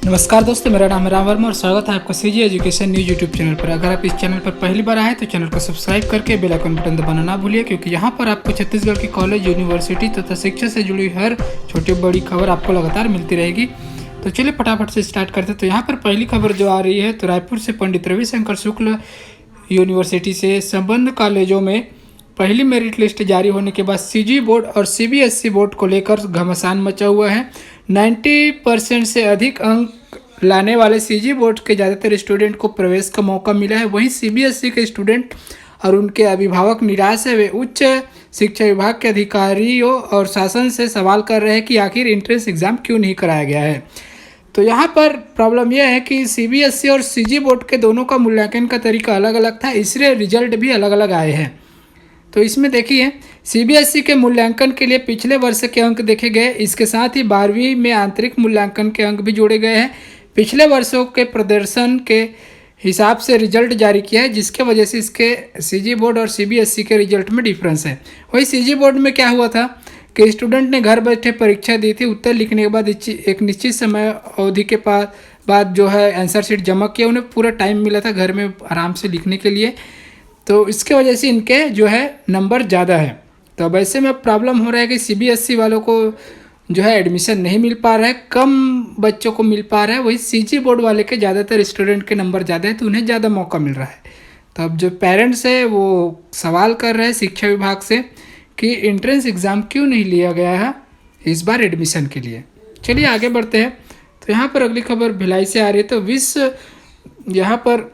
नमस्कार दोस्तों, मेरा नाम है राम वर्मा और स्वागत है आपका CG education news YouTube channel पर। अगर आप इस चैनल पर पहली बार आए तो चैनल को सब्सक्राइब करके बेल आइकन बटन दबाना ना भूलिए, क्योंकि यहाँ पर आपको छत्तीसगढ़ की कॉलेज, यूनिवर्सिटी तथा शिक्षा से जुड़ी हर छोटी बड़ी खबर आपको लगातार मिलती रहेगी। तो चलिए फटाफट से स्टार्ट करते हैं। तो यहाँ पर पहली खबर जो आ रही है, तो रायपुर से पंडित रविशंकर शुक्ल यूनिवर्सिटी से संबद्ध कॉलेजों में पहली मेरिट लिस्ट जारी होने के बाद सीजी बोर्ड और सीबीएसई बोर्ड को लेकर घमासान मचा हुआ है। 90% से अधिक अंक लाने वाले सीजी बोर्ड के ज़्यादातर स्टूडेंट को प्रवेश का मौका मिला है। वहीं सीबीएसई के स्टूडेंट और उनके अभिभावक निराश है। वे उच्च शिक्षा विभाग के अधिकारियों और शासन से सवाल कर रहे हैं कि आखिर एंट्रेंस एग्ज़ाम क्यों नहीं कराया गया है। तो यहाँ पर प्रॉब्लम यह है कि सीबीएसई और सीजी बोर्ड के दोनों का मूल्यांकन का तरीका अलग अलग था, इसलिए रिजल्ट भी अलग अलग आए हैं। तो इसमें देखिए, सीबीएसई के मूल्यांकन के लिए पिछले वर्ष के अंक देखे गए। इसके साथ ही 12वीं में आंतरिक मूल्यांकन के अंक भी जोड़े गए हैं। पिछले वर्षों के प्रदर्शन के हिसाब से रिजल्ट जारी किया है, जिसके वजह से इसके सीजी बोर्ड और सीबीएसई के रिजल्ट में डिफरेंस है। वही सीजी बोर्ड में क्या हुआ था कि स्टूडेंट ने घर बैठे परीक्षा दी थी। उत्तर लिखने के बाद एक निश्चित समय अवधि के बाद जो है आंसर शीट जमा किया। उन्हें पूरा टाइम मिला था घर में आराम से लिखने के लिए, तो इसके वजह से इनके जो है नंबर ज़्यादा है। तो अब ऐसे में प्रॉब्लम हो रहा है कि सीबीएसई वालों को जो है एडमिशन नहीं मिल पा रहा है, कम बच्चों को मिल पा रहा है। वही सीजी बोर्ड वाले के ज़्यादातर स्टूडेंट के नंबर ज़्यादा है, तो उन्हें ज़्यादा मौका मिल रहा है। तो अब जो पेरेंट्स है वो सवाल कर रहे हैं शिक्षा विभाग से कि एंट्रेंस एग्ज़ाम क्यों नहीं लिया गया है इस बार एडमिशन के लिए। चलिए आगे बढ़ते हैं। तो यहाँ पर अगली खबर भिलाई से आ रही है। तो विश्व यहाँ पर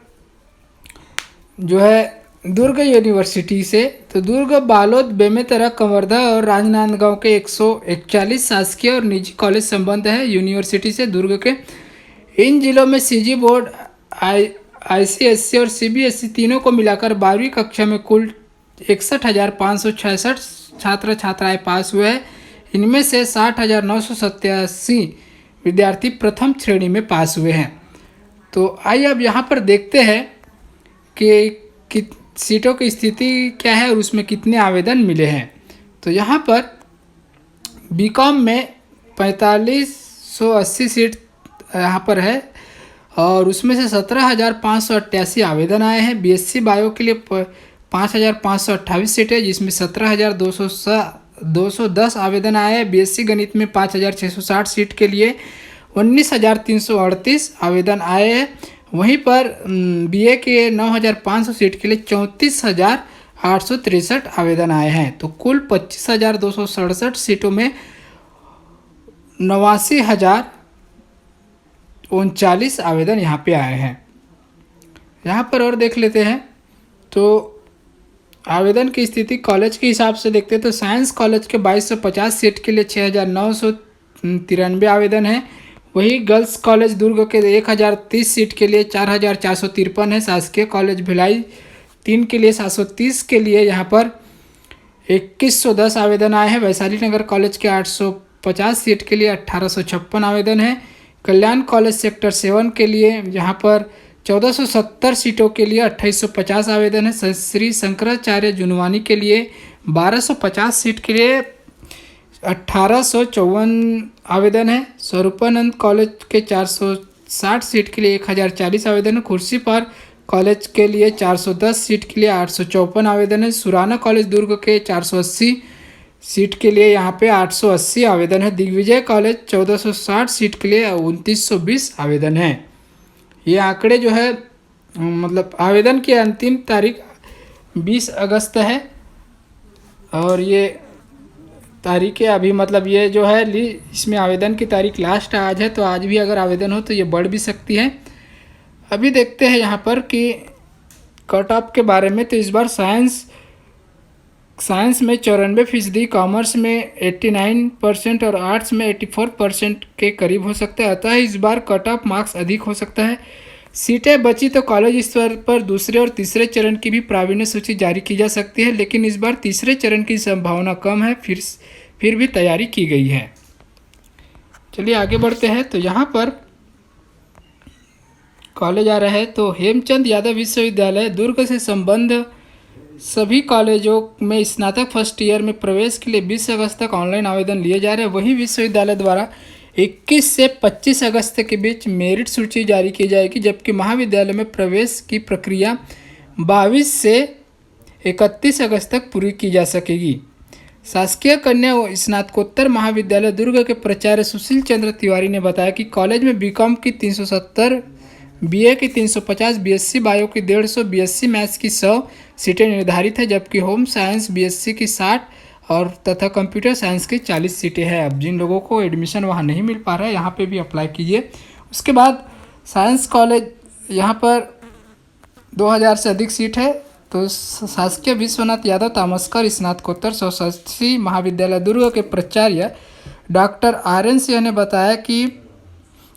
जो है दुर्ग यूनिवर्सिटी से, तो दुर्ग, बालोद, बेमेतरा, कवर्धा और राजनांदगांव के 141 शासकीय और निजी कॉलेज संबद्ध है यूनिवर्सिटी से। दुर्ग के इन जिलों में सीजी बोर्ड, आईसीएसई और सीबीएसई तीनों को मिलाकर 12वीं कक्षा में कुल 61,566 छात्र छात्राएं पास हुए हैं। इनमें से 60,987 विद्यार्थी प्रथम श्रेणी में पास हुए हैं। तो आइए अब यहाँ पर देखते हैं कि सीटों की स्थिति क्या है और उसमें कितने आवेदन मिले हैं। तो यहाँ पर बीकॉम में 4580 सीट यहाँ पर है और उसमें से 17,588 आवेदन आए हैं। बीएससी बायो के लिए 5,528 सीटें, जिसमें 17,210 आवेदन आए हैं। बीएससी गणित में 5,660 सीट के लिए 19,338 आवेदन आए हैं। वहीं पर बीए के 9,500 सीट के लिए 34,863 आवेदन आए हैं। तो कुल 25,267 सीटों में 89,039 आवेदन यहाँ पे आए हैं। यहाँ पर और देख लेते हैं। तो आवेदन की स्थिति कॉलेज के हिसाब से देखते हैं। तो साइंस कॉलेज के 2250 सीट के लिए 6,993 आवेदन है। वही गर्ल्स कॉलेज दुर्ग के 1,030 सीट के लिए 4,453 है। शासकीय कॉलेज भिलाई 3 के लिए 730 के लिए यहाँ पर 2,110 आवेदन आए हैं। वैशाली नगर कॉलेज के 850 सीट के लिए 1,856 आवेदन है। कल्याण कॉलेज सेक्टर 7 के लिए यहाँ पर 1,470 सीटों के लिए 2,850 आवेदन है। श्री शंकराचार्य जुनवानी के लिए 1,250 सीट के लिए 1,854 आवेदन है। स्वरूपानंद कॉलेज के 460 सीट के लिए 1,040 आवेदन है। कुर्सी पर कॉलेज के लिए 410 सीट के लिए 854 आवेदन है। सुराना कॉलेज दुर्ग के 480 सीट के लिए यहाँ पे 880 आवेदन है। दिग्विजय कॉलेज 1,460 सीट के लिए 2,920 आवेदन है। ये आंकड़े जो है मतलब आवेदन की अंतिम तारीख 20 अगस्त है और ये तारीखें अभी मतलब ये जो है इसमें आवेदन की तारीख लास्ट आज है। तो आज भी अगर आवेदन हो तो ये बढ़ भी सकती है। अभी देखते हैं यहाँ पर कि कट ऑफ के बारे में। तो इस बार साइंस में 94%, कॉमर्स में 89% और आर्ट्स में 84% के करीब हो सकता है। अतः इस बार कट ऑफ मार्क्स अधिक हो सकता है। सीटें बची तो कॉलेज स्तर पर दूसरे और तीसरे चरण की भी प्रावीण्य सूची जारी की जा सकती है, लेकिन इस बार तीसरे चरण की संभावना कम है। फिर भी तैयारी की गई है। चलिए आगे बढ़ते हैं। तो यहाँ पर कॉलेज आ रहा है। तो हेमचंद यादव विश्वविद्यालय दुर्ग से संबद्ध सभी कॉलेजों में स्नातक फर्स्ट ईयर में प्रवेश के लिए 20 अगस्त तक ऑनलाइन आवेदन लिए जा रहे हैं। वहीं विश्वविद्यालय द्वारा 21 से 25 अगस्त के बीच मेरिट सूची जारी की जाएगी, जबकि महाविद्यालय में प्रवेश की प्रक्रिया 22 से 31 अगस्त तक पूरी की जा सकेगी। शासकीय कन्या व स्नातकोत्तर महाविद्यालय दुर्ग के प्राचार्य सुशील चंद्र तिवारी ने बताया कि कॉलेज में बीकॉम की 370, बीए की 350, बीएससी बायो की 150, बीएससी मैथ्स की 100 सीटें निर्धारित है, जबकि होम साइंस बीएससी की 60 और तथा कंप्यूटर साइंस की 40 सीटें हैं। अब जिन लोगों को एडमिशन वहाँ नहीं मिल पा रहा है, यहाँ पे भी अप्लाई कीजिए। उसके बाद साइंस कॉलेज, यहाँ पर 2000 से अधिक सीट है। तो शासकीय विश्वनाथ यादव तामस्कर स्नातकोत्तर सौशास्त्री महाविद्यालय दुर्ग के प्राचार्य डॉक्टर RN सिंह ने बताया कि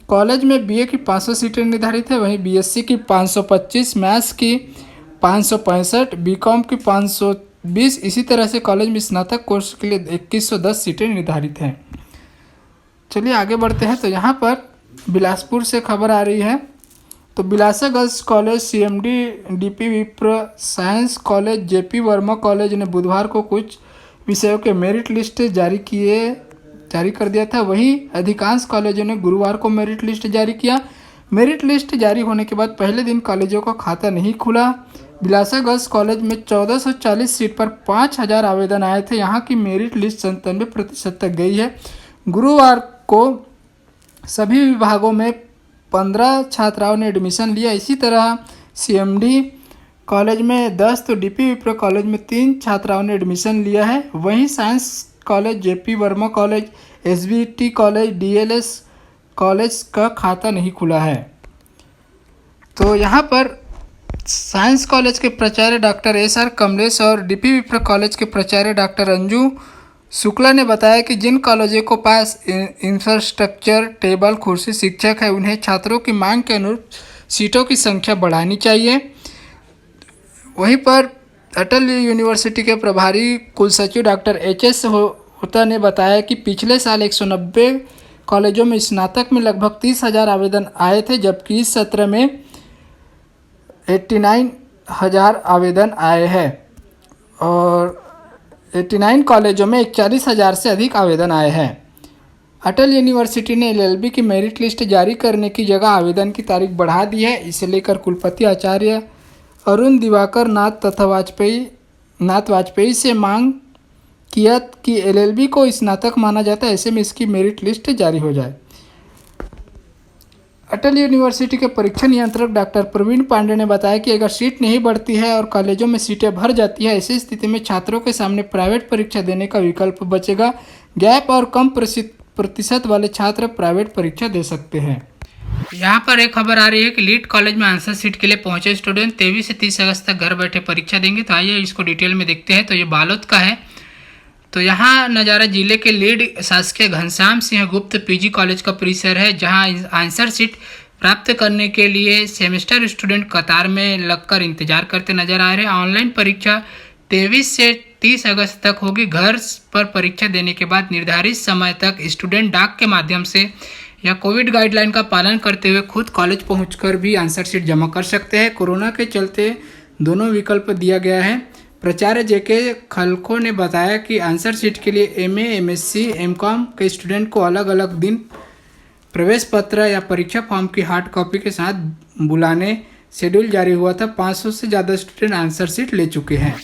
कॉलेज में बीए की 500 सीटें निर्धारित है, वहीं बीएससी की 525, मैथ्स की 565, बीकॉम की 520। इसी तरह से कॉलेज में स्नातक कोर्स के लिए 2110 सीटें निर्धारित हैं। चलिए आगे बढ़ते हैं। तो यहाँ पर बिलासपुर से खबर आ रही है। तो Bilasa girls college, CMD, DP विप्र science college, JP Verma college ने बुधवार को कुछ विषयों के मेरिट लिस्ट जारी कर दिया था। वहीं अधिकांश कॉलेजों ने गुरुवार को मेरिट लिस्ट जारी किया। मेरिट लिस्ट जारी होने के बाद पहले दिन कॉलेजों का खाता नहीं खुला। बिलासा गर्ल्स कॉलेज में 1440 सीट पर 5000 आवेदन आए थे। यहाँ की मेरिट लिस्ट 97% तक गई है। गुरुवार को सभी विभागों में 15 छात्राओं ने एडमिशन लिया। इसी तरह CMD कॉलेज में 10 तो DP विप्र कॉलेज में 3 छात्राओं ने एडमिशन लिया है। वहीं science college, JP Verma college, SBT college, DLS college का खाता नहीं खुला है। तो यहाँ पर साइंस कॉलेज के प्राचार्य डॉक्टर SR कमलेश और DP विप्र कॉलेज के प्राचार्य डॉक्टर अंजू शुक्ला ने बताया कि जिन कॉलेजों को पास इंफ्रास्ट्रक्चर, टेबल, कुर्सी, शिक्षक है, उन्हें छात्रों की मांग के अनुरूप सीटों की संख्या बढ़ानी चाहिए। वहीं पर अटल यूनिवर्सिटी के प्रभारी कुलसचिव डॉक्टर HS होता ने बताया कि पिछले साल 190 कॉलेजों में स्नातक में लगभग 30,000 आवेदन आए थे, जबकि इस सत्र में 89,000 आवेदन आए हैं और 89 कॉलेजों में 41,000 से अधिक आवेदन आए हैं। अटल यूनिवर्सिटी ने LLB की मेरिट लिस्ट जारी करने की जगह आवेदन की तारीख बढ़ा दी है। इसे लेकर कुलपति आचार्य अरुण दिवाकर नाथ वाजपेयी से मांग किया कि LLB को स्नातक माना जाता है, ऐसे में इसकी मेरिट लिस्ट जारी हो जाए। अटल यूनिवर्सिटी के परीक्षा नियंत्रक डॉक्टर प्रवीण पांडे ने बताया कि अगर सीट नहीं बढ़ती है और कॉलेजों में सीटें भर जाती है, ऐसी स्थिति में छात्रों के सामने प्राइवेट परीक्षा देने का विकल्प बचेगा। गैप और कम प्रतिशत वाले छात्र प्राइवेट परीक्षा दे सकते हैं। यहाँ पर एक खबर आ रही है कि लीड कॉलेज में आंसर सीट के लिए पहुंचे स्टूडेंट 23 से 30 अगस्त तक घर बैठे परीक्षा देंगे। तो आइए इसको डिटेल में देखते हैं। तो ये बालोद का है। तो यहाँ नज़ारा जिले के लीड शासकीय घनश्याम सिंह गुप्त PG कॉलेज का परिसर है, जहाँ आंसर सीट प्राप्त करने के लिए सेमेस्टर स्टूडेंट कतार में लगकर इंतजार करते नजर आ रहे हैं। ऑनलाइन परीक्षा 23 से 30 अगस्त तक होगी। घर पर परीक्षा देने के बाद निर्धारित समय तक स्टूडेंट डाक के माध्यम से या कोविड गाइडलाइन का पालन करते हुए खुद कॉलेज पहुंचकर भी आंसर सीट जमा कर सकते हैं। कोरोना के चलते दोनों विकल्प दिया गया है। प्राचार्य JK खलखो ने बताया कि आंसर सीट के लिए MA, MSc, MCOM के स्टूडेंट को अलग अलग दिन प्रवेश पत्र या परीक्षा फॉर्म की हार्ड कॉपी के साथ बुलाने शेड्यूल जारी हुआ था। 500 से ज़्यादा स्टूडेंट आंसर सीट ले चुके हैं।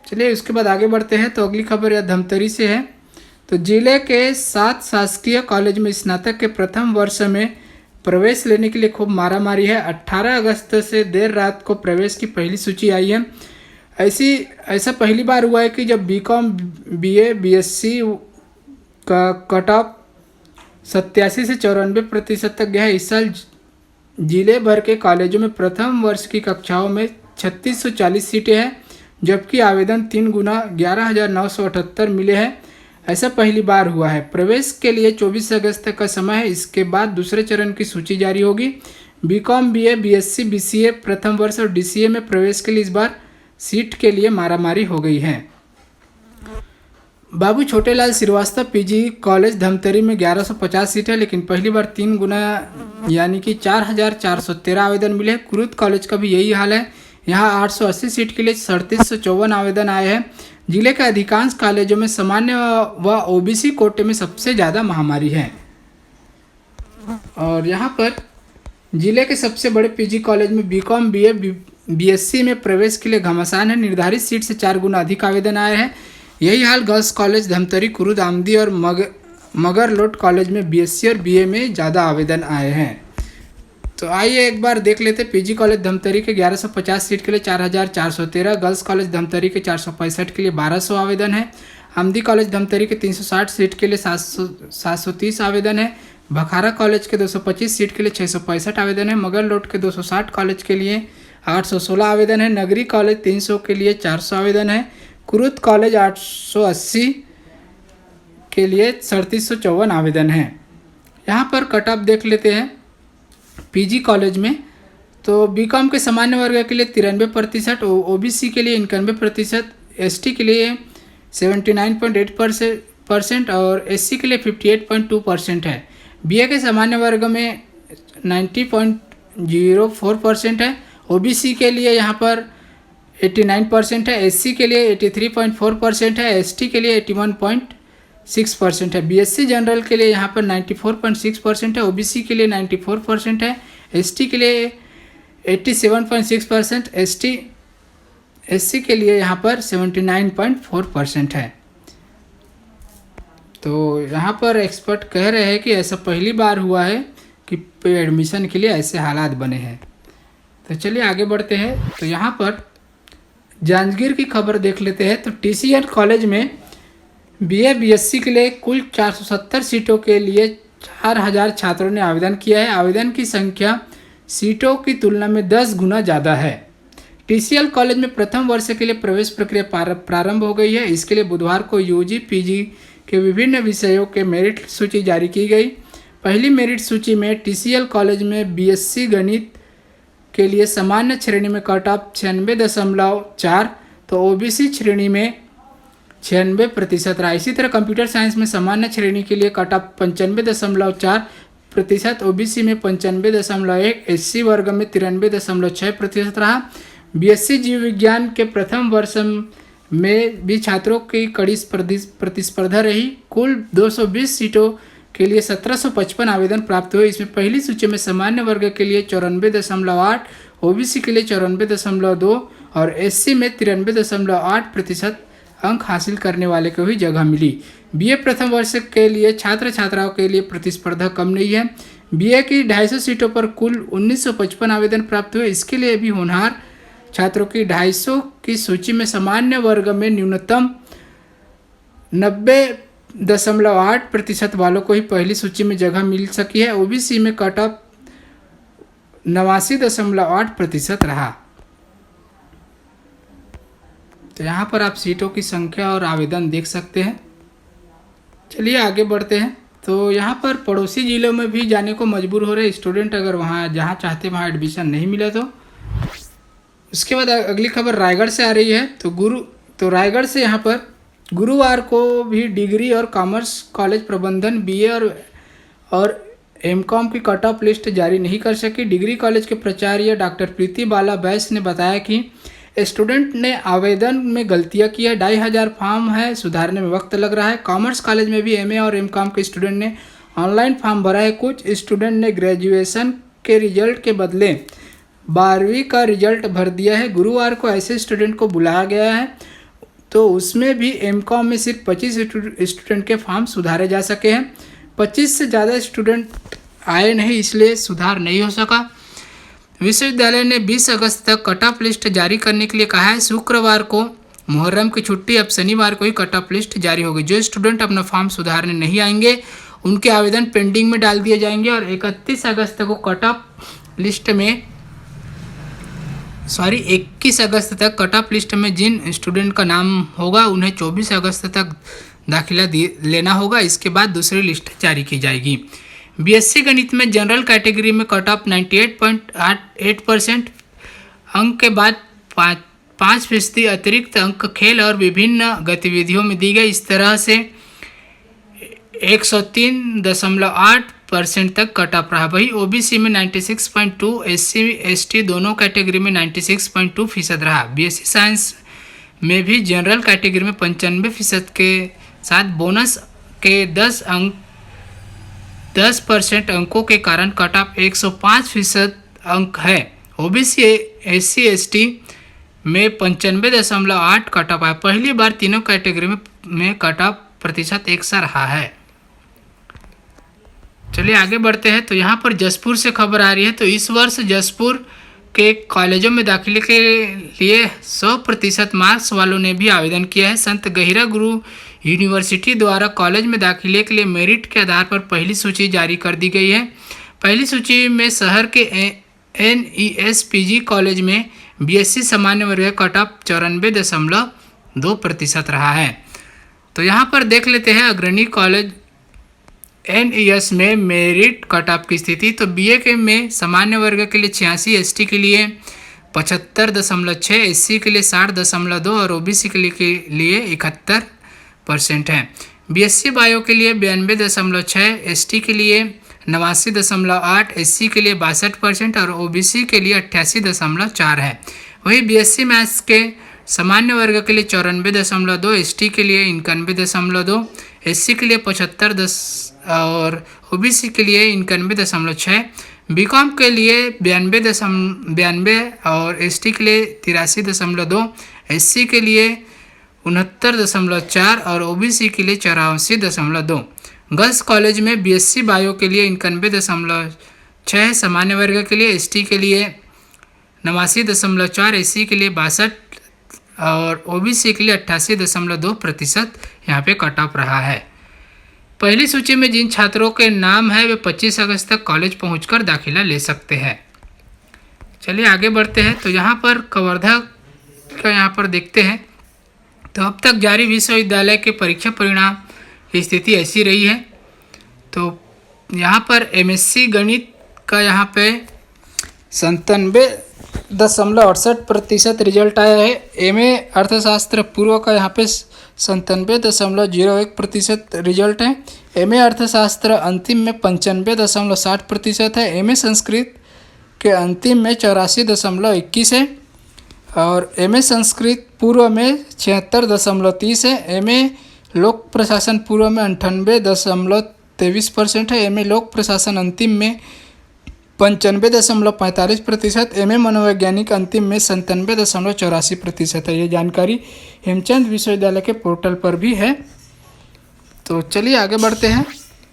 चलिए उसके बाद आगे बढ़ते हैं। तो अगली खबर यह धमतरी से है। तो जिले के 7 शासकीय कॉलेज में स्नातक के प्रथम वर्ष में प्रवेश लेने के लिए खूब मारामारी है। 18 अगस्त से देर रात को प्रवेश की पहली सूची आई है। ऐसा पहली बार हुआ है कि जब BCom, BA, BSc का कट ऑफ 87 से 94% तक गया है। इस साल जिले भर के कॉलेजों में प्रथम वर्ष की कक्षाओं में 3640 सीटें हैं, जबकि आवेदन 3 गुना 11,978 मिले हैं। ऐसा पहली बार हुआ है। प्रवेश के लिए 24 अगस्त तक का समय है। इसके बाद दूसरे चरण की सूची जारी होगी। BCom, BA, BSc, BCA प्रथम वर्ष और DCA में प्रवेश के लिए इस बार सीट के लिए मारामारी हो गई है। बाबू छोटेलाल श्रीवास्तव PG कॉलेज धमतरी में 1150 सीट है, लेकिन पहली बार 3 गुना यानी कि 4,413 आवेदन मिले। कुरुद कॉलेज का भी यही हाल है। यहाँ 880 सीट के लिए 3754 आवेदन आए हैं। जिले के अधिकांश कॉलेजों में सामान्य व OBC कोटे में सबसे ज़्यादा महामारी है। और यहाँ पर जिले के सबसे बड़े पीजी कॉलेज में बीकॉम बीए बीएससी में प्रवेश के लिए घमासान है। निर्धारित सीट से 4 गुना अधिक आवेदन आए हैं। यही हाल गर्ल्स कॉलेज धमतरी, कुरुद, आमदी और मगरलोड कॉलेज में बीएससी और बीए में ज़्यादा आवेदन आए हैं। तो आइए एक बार देख लेते। पीजी कॉलेज धमतरी के 1150 सीट के लिए 4413, गर्ल्स कॉलेज धमतरी के 465 के लिए 1200 आवेदन है। आमदी कॉलेज धमतरी के 360 सीट के लिए 730 आवेदन है। भखारा कॉलेज के 225 सीट के लिए 665 आवेदन है। मगरलोड के 260 कॉलेज के लिए 816 आवेदन है। नगरी कॉलेज 300 के लिए 400 आवेदन है। कुरुद कॉलेज 880 के लिए 3754 आवेदन है। यहाँ पर कट ऑफ देख लेते हैं पीजी कॉलेज में। तो बीकॉम के सामान्य वर्ग के लिए 93%, ओबीसी के लिए 91%, एसटी के लिए 79.8% और एससी के लिए 58.2% है। बीए के सामान्य वर्ग में 90.04% है। ओबीसी के लिए यहाँ पर 89% है। एससी के लिए 83.4% है। एसटी के लिए 81.6% है। बीएससी जनरल के लिए यहाँ पर 94.6% है। ओबीसी के लिए 94% है। एसटी के लिए 87.6%, एससी के लिए यहाँ पर 79.4% है। तो यहाँ पर एक्सपर्ट कह रहे हैं कि ऐसा पहली बार हुआ है कि एडमिशन के लिए ऐसे हालात बने हैं। तो चलिए आगे बढ़ते हैं। तो यहाँ पर जांजगीर की खबर देख लेते हैं। तो टीसीएन कॉलेज में बीए बीएससी के लिए कुल 470 सीटों के लिए 4000 छात्रों ने आवेदन किया है। आवेदन की संख्या सीटों की तुलना में 10 गुना ज़्यादा है। टीसीएल कॉलेज में प्रथम वर्ष के लिए प्रवेश प्रक्रिया प्रारंभ हो गई है। इसके लिए बुधवार को यूजी पीजी के विभिन्न विषयों के मेरिट सूची जारी की गई। पहली मेरिट सूची में टीसीएल कॉलेज में बीएससी गणित के लिए सामान्य श्रेणी में कट ऑफ 96.4, तो ओबीसी श्रेणी में 96% रहा। इसी तरह कंप्यूटर साइंस में सामान्य श्रेणी के लिए कट ऑफ 95.4%, ओबीसी में 95.1, एससी वर्ग में 93.6% रहा। बीएससी जीव विज्ञान के प्रथम वर्ष में भी छात्रों की कड़ी प्रतिस्पर्धा रही। कुल 220 सीटों के लिए 1755 आवेदन प्राप्त हुए। इसमें पहली सूची में सामान्य वर्ग के लिए 94.8, ओबीसी के लिए 94.2 और एससी में 93.8% अंक हासिल करने वाले को ही जगह मिली। बीए प्रथम वर्ष के लिए छात्र छात्राओं के लिए प्रतिस्पर्धा कम नहीं है। बीए की 250 सीटों पर कुल 1955 आवेदन प्राप्त हुए। इसके लिए भी होनहार छात्रों की 250 की सूची में सामान्य वर्ग में न्यूनतम 90.8% वालों को ही पहली सूची में जगह मिल सकी है। ओबीसी में कट ऑफ 89.8% रहा। तो यहाँ पर आप सीटों की संख्या और आवेदन देख सकते हैं। चलिए आगे बढ़ते हैं। तो यहाँ पर पड़ोसी जिलों में भी जाने को मजबूर हो रहे स्टूडेंट, अगर वहाँ जहाँ चाहते वहाँ एडमिशन नहीं मिला तो। उसके बाद अगली खबर रायगढ़ से आ रही है। तो रायगढ़ से यहाँ पर गुरुवार को भी डिग्री और कॉमर्स कॉलेज प्रबंधन बीए और एमकॉम की कट ऑफ लिस्ट जारी नहीं कर सकी। डिग्री कॉलेज के प्राचार्य डॉक्टर प्रीति बाला बैस ने बताया कि स्टूडेंट ने आवेदन में गलतियां की है। 2500 फॉर्म है, सुधारने में वक्त लग रहा है। कॉमर्स कॉलेज में भी एमए और एमकॉम के स्टूडेंट ने ऑनलाइन फॉर्म भरा है। कुछ स्टूडेंट ने ग्रेजुएशन के रिजल्ट के बदले 12वीं का रिजल्ट भर दिया है। गुरुवार को ऐसे स्टूडेंट को बुलाया गया है। तो उसमें भी एमकॉम में सिर्फ 25 स्टूडेंट के फॉर्म सुधारे जा सके हैं। 25 से ज़्यादा स्टूडेंट आए नहीं, इसलिए सुधार नहीं हो सका। विश्वविद्यालय ने 20 अगस्त तक कट ऑफ लिस्ट जारी करने के लिए कहा है। शुक्रवार को मुहर्रम की छुट्टी, अब शनिवार को ही कट ऑफ लिस्ट जारी होगी। जो स्टूडेंट अपना फॉर्म सुधारने नहीं आएंगे उनके आवेदन पेंडिंग में डाल दिए जाएंगे और 21 अगस्त को कट ऑफ लिस्ट में 21 अगस्त तक कट ऑफ लिस्ट में जिन स्टूडेंट का नाम होगा उन्हें 24 अगस्त तक दाखिला लेना होगा। इसके बाद दूसरी लिस्ट जारी की जाएगी। बीएससी गणित में जनरल कैटेगरी में कट ऑफ 98.8% अंक के बाद 5% अतिरिक्त अंक खेल और विभिन्न गतिविधियों में दी गई। इस तरह से 103.8% तक कट ऑफ रहा। वही ओबीसी में 96.2, एससी एसटी दोनों कैटेगरी में 96.2% रहा। बीएससी साइंस में भी जनरल कैटेगरी में 95% के साथ बोनस के 10 अंक 10% अंकों के कारण कट ऑफ 105% अंक है। ओबीसी SC ST में 95.8 कट ऑफ है। पहली बार तीनों कैटेगरी में कट ऑफ प्रतिशत एक सा रहा है। चलिए आगे बढ़ते हैं। तो यहाँ पर जसपुर से खबर आ रही है। तो इस वर्ष जसपुर के कॉलेजों में दाखिले के लिए 100% मार्क्स वालों ने भी आवेदन किया है। संत गहिरा गुरु यूनिवर्सिटी द्वारा कॉलेज में दाखिले के लिए मेरिट के आधार पर पहली सूची जारी कर दी गई है। पहली सूची में शहर के NES PG कॉलेज में BSc सामान्य वर्ग कट ऑफ 94.2% रहा है। तो यहाँ पर देख लेते हैं अग्रणी कॉलेज NES में मेरिट कट ऑफ की स्थिति। तो BA के में सामान्य वर्ग के लिए 86, ST के लिए 75.6, SC के लिए 60.2 और OBC के लिए 71% है। BSc बायो के लिए 92.6, ST के लिए 89.8, SC के लिए 62% और OBC के लिए 88.4 है। वही BSc मैथ्स के सामान्य वर्ग के लिए 94.2, ST के लिए 91.2, SC के लिए 75 और OBC के लिए 91.6, बीकॉम के लिए 92 और ST के लिए 83.2, SC के लिए 69.4 और OBC के लिए 84.2। गर्ल्स कॉलेज में BSc बायो के लिए 91.6, सामान्य वर्ग के लिए ST के लिए 89.4, SC के लिए 62 और OBC के लिए 88.2% यहाँ पे कट ऑफ रहा है। पहली सूची में जिन छात्रों के नाम है वे 25 अगस्त तक कॉलेज पहुंचकर दाखिला ले सकते हैं। चलिए आगे बढ़ते हैं। तो यहाँ पर कवर्धा का यहाँ पर देखते हैं। तो अब तक जारी विश्वविद्यालय के परीक्षा परिणाम की स्थिति ऐसी रही है। तो यहाँ पर MSc गणित का यहाँ पे 97.68% रिजल्ट आया है। MA अर्थशास्त्र पूर्व का यहाँ पे 97.01% रिजल्ट है। MA अर्थशास्त्र अंतिम में 95.60% है। MA संस्कृत के अंतिम में 84.21 है और MA संस्कृत पूर्व में 76.30 है। MA लोक प्रशासन पूर्व में 98.23% है। MA लोक प्रशासन अंतिम में 95.45%, MA मनोवैज्ञानिक अंतिम में 97.84% है। ये जानकारी हेमचंद विश्वविद्यालय के पोर्टल पर भी है। तो चलिए आगे बढ़ते हैं।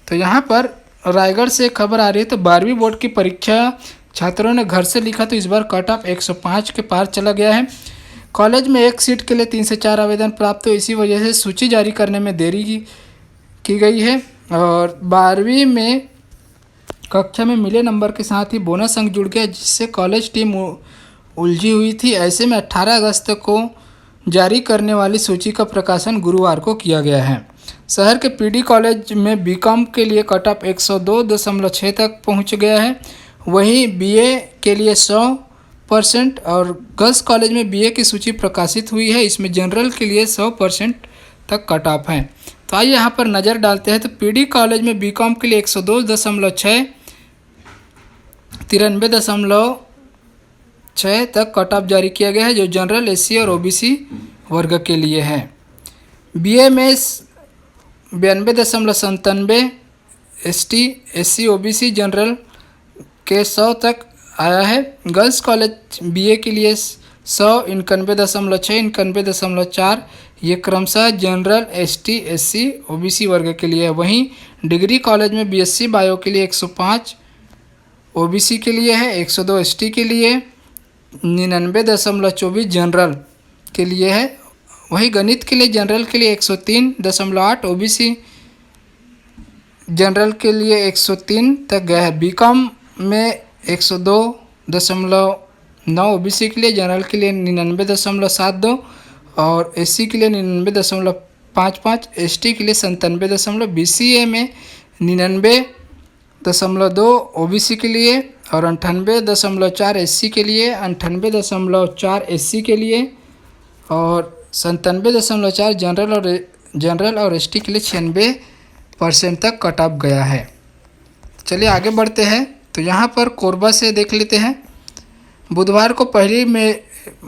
तो यहाँ पर रायगढ़ से खबर आ रही है। तो 12वीं बोर्ड की परीक्षा छात्रों ने घर से लिखा तो इस बार कट ऑफ 105 के पार चला गया है। कॉलेज में एक सीट के लिए 3 से 4 आवेदन प्राप्त हो, इसी वजह से सूची जारी करने में देरी की गई है। और 12वीं में कक्षा में मिले नंबर के साथ ही बोनस अंक जुड़ गया, जिससे कॉलेज टीम उलझी हुई थी। ऐसे में 18 अगस्त को जारी करने वाली सूची का प्रकाशन गुरुवार को किया गया है। शहर के PD कॉलेज में बीकॉम के लिए कट ऑफ 102.6 तक पहुंच गया है। वहीं BA के लिए 100% और गर्ल्स कॉलेज में BA की सूची प्रकाशित हुई है। इसमें जनरल के लिए 100% तक कट ऑफ है। तो आइए यहाँ पर नज़र डालते हैं। तो PD कॉलेज में बीकॉम के लिए 102.6, 93.6 तक कट ऑफ जारी किया गया है, जो जनरल SC और OBC वर्ग के लिए है। BA में 92.97, ST SC OBC जनरल के 100 तक आया है। गर्ल्स कॉलेज BA के लिए 100, 91.6, 91.4 ये क्रमशः जनरल ST SC OBC वर्ग के लिए है। वहीं डिग्री कॉलेज में BSc बायो के लिए 105 OBC के लिए है, 102 ST के लिए, 99.24 जनरल के लिए है। वहीं गणित के लिए जनरल के लिए 103.8, OBC जनरल के लिए 103 तक गया है। बीकॉम में 102.9 OBC के लिए, जनरल के लिए 99.72 और SC के लिए 99.55, ST के लिए 97.20, BCA में 99.2 OBC के लिए और 98.4 SC के लिए, 98.4 SC के लिए और 97.4 जनरल और ST के लिए 96% तक कट ऑफ गया है। चलिए आगे बढ़ते हैं। तो यहाँ पर कोरबा से देख लेते हैं। बुधवार को पहली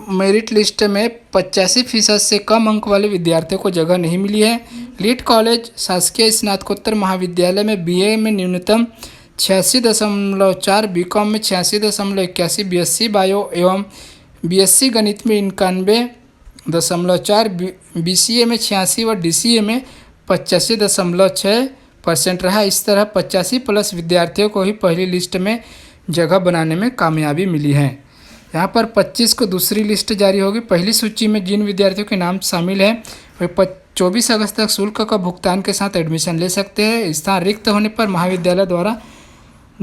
मेरिट लिस्ट में 85% से कम अंक वाले विद्यार्थियों को जगह नहीं मिली है। लीड कॉलेज शासकीय स्नातकोत्तर महाविद्यालय में बीए में न्यूनतम 86.4, बीकॉम में 86.81, बीएससी बायो एवं बीएससी गणित में 91.4, बीसीए में 86 व डीसीए में 85.6% रहा। इस तरह 85+ विद्यार्थियों को ही पहली लिस्ट में जगह बनाने में कामयाबी मिली है। यहाँ पर 25 को दूसरी लिस्ट जारी होगी। पहली सूची में जिन विद्यार्थियों के नाम शामिल हैं वे 24 अगस्त तक शुल्क का भुगतान के साथ एडमिशन ले सकते हैं। स्थान रिक्त होने पर महाविद्यालय द्वारा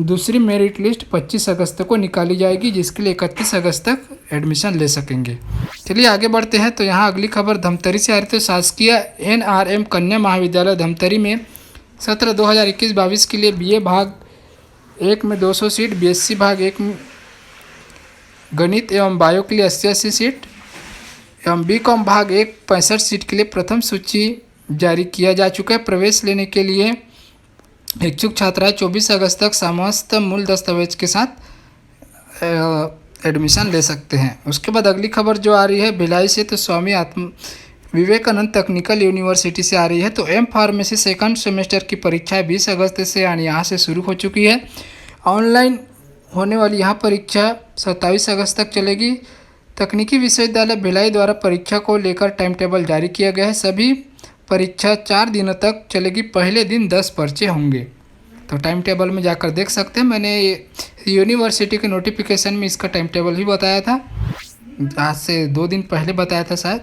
दूसरी मेरिट लिस्ट 25 अगस्त को निकाली जाएगी, जिसके लिए 31 अगस्त तक एडमिशन ले सकेंगे। चलिए आगे बढ़ते हैं। तो यहाँ अगली खबर धमतरी से आ रही है। तो शासकीय NRM कन्या महाविद्यालय धमतरी में सत्र 2021-22 के लिए बीए भाग 1 में 200 सीट, बीएससी भाग 1 में गणित एवं बायो के लिए 80 सीट एवं बीकॉम भाग 1 65 सीट के लिए प्रथम सूची जारी किया जा चुका है। प्रवेश लेने के लिए इच्छुक छात्राएं 24 अगस्त तक समस्त मूल दस्तावेज के साथ एडमिशन ले सकते हैं। उसके बाद अगली खबर जो आ रही है भिलाई से, तो स्वामी विवेकानंद टेक्निकल यूनिवर्सिटी से आ रही है। तो एम फार्मेसी सेकंड सेमेस्टर की परीक्षाएं 20 अगस्त से यानी यहाँ से शुरू हो चुकी है। ऑनलाइन होने वाली यहाँ परीक्षा 27 अगस्त तक चलेगी। तकनीकी विश्वविद्यालय भिलाई द्वारा परीक्षा को लेकर टाइम टेबल जारी किया गया है। सभी परीक्षा 4 दिनों तक चलेगी। पहले दिन 10 पर्चे होंगे। तो टाइम टेबल में जाकर देख सकते हैं। मैंने यूनिवर्सिटी के नोटिफिकेशन में इसका टाइम टेबल ही बताया था, आज से 2 दिन पहले बताया था शायद,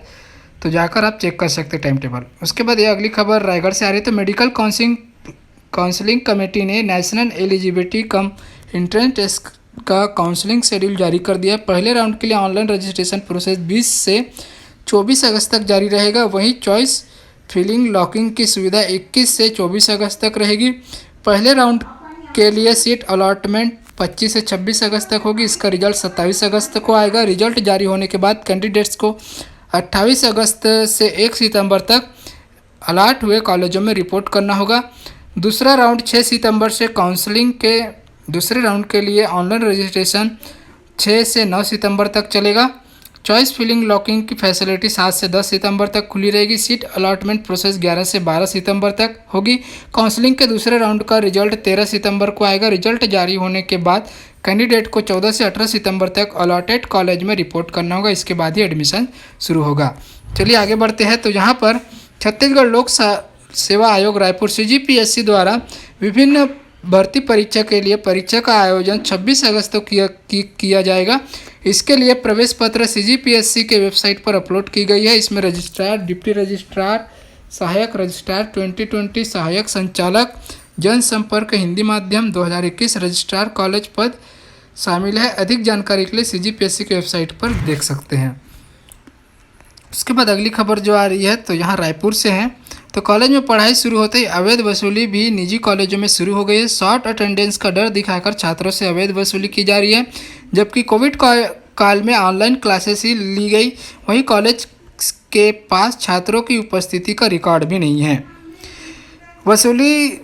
तो जाकर आप चेक कर सकते हैं टाइम टेबल। उसके बाद ये अगली खबर रायगढ़ से आ रही है। तो मेडिकल काउंसलिंग कमेटी ने national eligibility cum entrance test का काउंसलिंग शेड्यूल जारी कर दिया है। पहले राउंड के लिए ऑनलाइन रजिस्ट्रेशन प्रोसेस 20 से 24 अगस्त तक जारी रहेगा। वहीं चॉइस फिलिंग लॉकिंग की सुविधा 21 से 24 अगस्त तक रहेगी। पहले राउंड के लिए सीट अलॉटमेंट 25 से 26 अगस्त तक होगी। इसका रिजल्ट 27 अगस्त को आएगा। रिजल्ट जारी होने के बाद कैंडिडेट्स को 28 अगस्त से 1 सितंबर तक अलॉट हुए कॉलेजों में रिपोर्ट करना होगा। दूसरा राउंड 6 सितंबर से काउंसलिंग के दूसरे राउंड के लिए ऑनलाइन रजिस्ट्रेशन 6 से 9 सितंबर तक चलेगा। चॉइस फिलिंग लॉकिंग की फैसिलिटी 7 से 10 सितंबर तक खुली रहेगी। सीट अलॉटमेंट प्रोसेस 11 से 12 सितंबर तक होगी। काउंसलिंग के दूसरे राउंड का रिजल्ट 13 सितंबर को आएगा। रिजल्ट जारी होने के बाद कैंडिडेट को 14 से 18 सितंबर तक अलॉटेड कॉलेज में रिपोर्ट करना होगा। इसके बाद ही एडमिशन शुरू होगा। चलिए आगे बढ़ते हैं। तो यहाँ पर छत्तीसगढ़ लोक सेवा आयोग रायपुर CGPSC द्वारा विभिन्न भर्ती परीक्षा के लिए परीक्षा का आयोजन 26 अगस्त को किया जाएगा। इसके लिए प्रवेश पत्र CGPSC के वेबसाइट पर अपलोड की गई है। इसमें रजिस्ट्रार, डिप्टी रजिस्ट्रार, सहायक रजिस्ट्रार 2020, सहायक संचालक जनसंपर्क हिंदी माध्यम 2021 रजिस्ट्रार कॉलेज पद शामिल है। अधिक जानकारी के लिए CGPSC की वेबसाइट पर देख सकते हैं। उसके बाद अगली खबर जो आ रही है तो यहाँ रायपुर से है। तो कॉलेज में पढ़ाई शुरू होते ही अवैध वसूली भी निजी कॉलेजों में शुरू हो गई है। शॉर्ट अटेंडेंस का डर दिखाकर छात्रों से अवैध वसूली की जा रही है। जबकि कोविड काल में ऑनलाइन क्लासेस ही ली गई, वहीं कॉलेज के पास छात्रों की उपस्थिति का रिकॉर्ड भी नहीं है। वसूली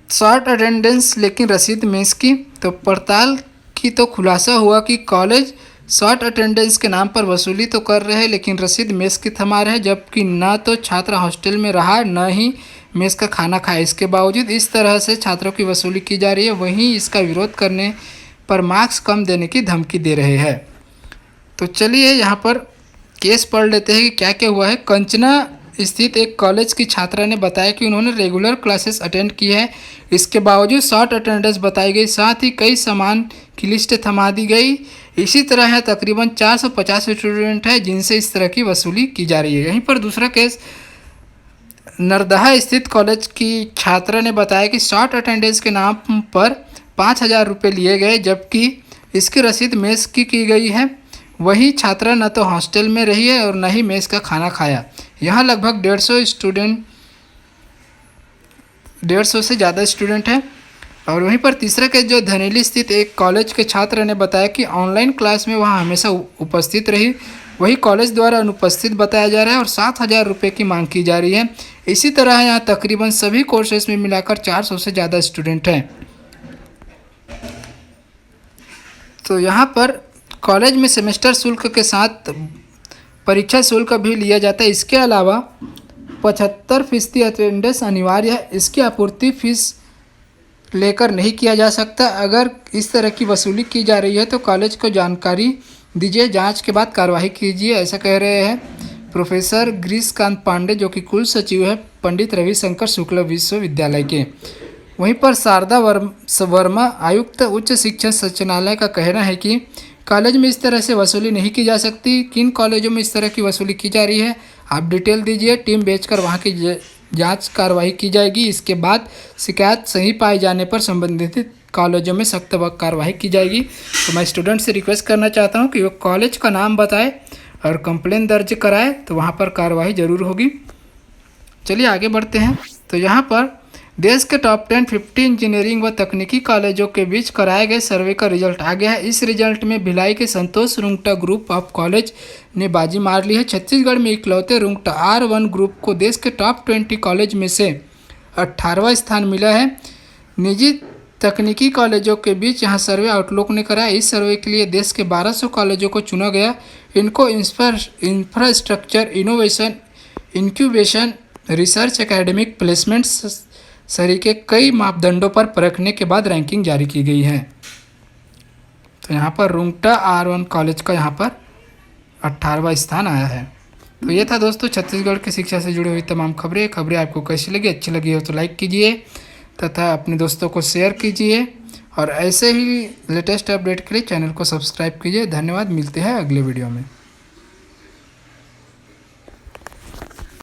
शॉर्ट अटेंडेंस लेकिन रसीद मेस की। तो पड़ताल की तो खुलासा हुआ कि कॉलेज शॉर्ट अटेंडेंस के नाम पर वसूली तो कर रहे हैं, लेकिन रसीद मेस की थमा रहे हैं। जबकि न तो छात्र हॉस्टल में रहा, न ही मेस का खाना खाया। इसके बावजूद इस तरह से छात्रों की वसूली की जा रही है। वहीं इसका विरोध करने पर मार्क्स कम देने की धमकी दे रहे हैं। तो चलिए यहाँ पर केस पढ़ लेते हैं कि क्या क्या हुआ है। कंचना स्थित एक कॉलेज की छात्रा ने बताया कि उन्होंने रेगुलर क्लासेस अटेंड की है, इसके बावजूद शॉर्ट अटेंडेंस बताई गई। साथ ही कई सामान की लिस्ट थमा दी गई। इसी तरह यहाँ तकरीबन 450 स्टूडेंट हैं जिनसे इस तरह की वसूली की जा रही है। यहीं पर दूसरा केस नरदहा स्थित कॉलेज की छात्रा ने बताया कि शॉर्ट अटेंडेंस के नाम पर 5,000 रुपये लिए गए, जबकि इसकी रसीद मेस की गई है। वही छात्रा न तो हॉस्टल में रही है और न ही मेस का खाना खाया। यहाँ लगभग 150 से ज़्यादा स्टूडेंट हैं। और वहीं पर तीसरा केस जो धनेली स्थित एक कॉलेज के छात्र ने बताया कि ऑनलाइन क्लास में वहाँ हमेशा उपस्थित रही, वही कॉलेज द्वारा अनुपस्थित बताया जा रहा है और 7,000 रुपये की मांग की जा रही है। इसी तरह यहाँ तकरीबन सभी कोर्सेज में मिलाकर 400 से ज़्यादा स्टूडेंट हैं। तो यहाँ पर कॉलेज में सेमेस्टर शुल्क के साथ परीक्षा शुल्क भी लिया जाता है। इसके अलावा 75% अटेंडेंस अनिवार्य है। इसकी आपूर्ति फीस लेकर नहीं किया जा सकता। अगर इस तरह की वसूली की जा रही है तो कॉलेज को जानकारी दीजिए, जांच के बाद कार्रवाई कीजिए, ऐसा कह रहे हैं प्रोफेसर ग्रीष्मकांत पांडे, जो कि कुल सचिव है पंडित रविशंकर शुक्ल विश्वविद्यालय के। वहीं पर शारदा वर्मा, आयुक्त उच्च शिक्षा संचालनालय का कहना है कि कॉलेज में इस तरह से वसूली नहीं की जा सकती। किन कॉलेजों में इस तरह की वसूली की जा रही है आप डिटेल दीजिए, टीम भेजकर वहाँ की जांच कार्रवाई की जाएगी। इसके बाद शिकायत सही पाए जाने पर संबंधित कॉलेजों में सख्त कार्रवाई की जाएगी। तो मैं स्टूडेंट से रिक्वेस्ट करना चाहता हूँ कि वो कॉलेज का नाम बताए और कंप्लेन दर्ज कराए, तो वहाँ पर कार्रवाई जरूर होगी। चलिए आगे बढ़ते हैं। तो यहाँ पर देश के टॉप 10-50 इंजीनियरिंग व तकनीकी कॉलेजों के बीच कराए गए सर्वे का रिजल्ट आ गया है। इस रिजल्ट में भिलाई के संतोष रुंगटा ग्रुप ऑफ कॉलेज ने बाजी मार ली है। छत्तीसगढ़ में इकलौते रुंगटा R1 ग्रुप को देश के टॉप 20 कॉलेज में से 18वां स्थान मिला है। निजी तकनीकी कॉलेजों के बीच यहाँ सर्वे आउटलुक ने कराया। इस सर्वे के लिए देश के 1200 कॉलेजों को चुना गया। इनको infrastructure, innovation, incubation, research, academic placements सरीके कई मापदंडों पर परखने के बाद रैंकिंग जारी की गई है। तो यहाँ पर रुंगटा R1 कॉलेज का यहाँ पर 18वां स्थान आया है। तो ये था दोस्तों छत्तीसगढ़ की शिक्षा से जुड़ी हुई तमाम खबरें आपको कैसी लगी, अच्छी लगी हो तो लाइक कीजिए तथा अपने दोस्तों को शेयर कीजिए और ऐसे ही लेटेस्ट अपडेट के लिए चैनल को सब्सक्राइब कीजिए। धन्यवाद, मिलते हैं अगले वीडियो में।